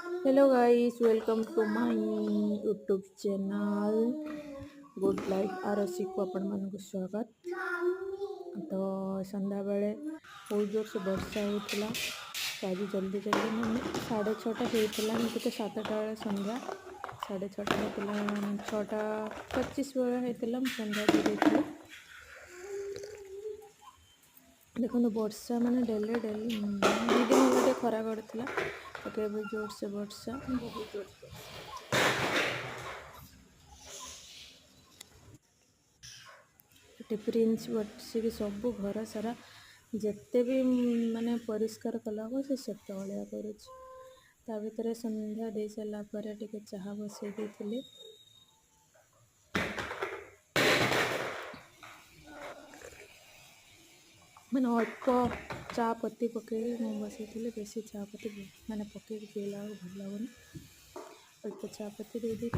Hello guys, welcome to my YouTube channel. Good life RC को आपण मानक स्वागत। तो संध्या बेले बहुत जोर से वर्षा होता। आज जल्दी जल्दी मैंने 6:30 होता, 7टा बेले संध्या 6:30 होता, 6:25 बेले होता संध्या दी। देखो वर्षा माने डेली डेली 2 दिन होगा खरा करता। ओके जोर से वर्षा बहुत जोर से प्रिंस बसिक सब घर सारा जिते भी माने परिष्कार कला से सेत भाया कर भर संध्या दे सारापर टे चाह बसई दी। मैंने अल्प चा पत्ती पकई बसई बेसी चा पत्ती मैंने पकई पीला भल लगुनि। अल्प चा पत्ती दे दी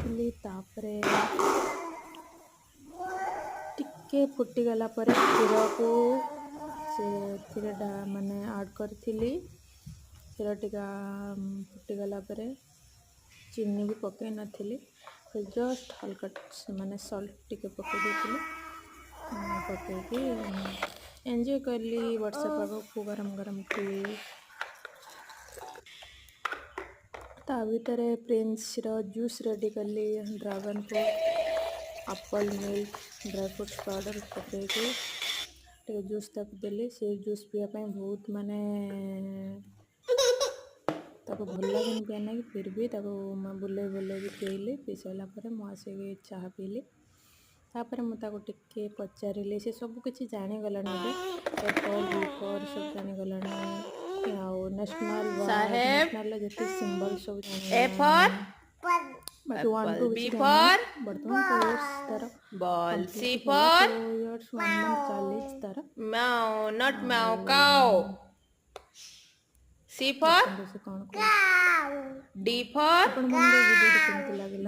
टिके फुटीगला क्षीर को से माने आड करी। क्षीर टिका फुटीगला चीनी भी पकई नी, जस्ट हल्का माने सल्ट टिके पकई पकईकी एंजॉय करली वर्षा पाग को गरम गरम पी। ता भीतर प्रिंस जूस रेडी करली dragon fruit apple milk dry fruits powder पकईकी जूस तक देली। से जूस पीवाई बहुत माने भल लगे पीना कि फिर भी बुले बुले पीली। पी सारापर मुझे चाह पीली। तापर मुझे टे पचारे से सबकि जागला एफर बीफर सब जागला नेशनल जिते सिंबल सब Ball. C for तार meow, not meow, cow. C for D for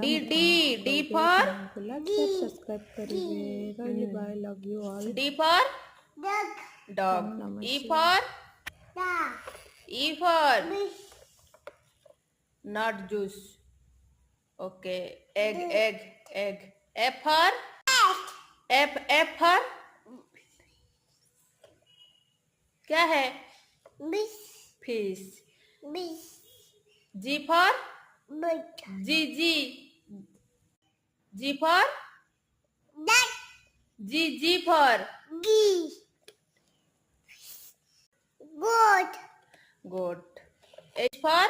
D for subscribe करेंगे। Bye, love you all. D for dog. E for not juice. Okay. Egg. F for क्या है? Fish. G for G for G for goat. H for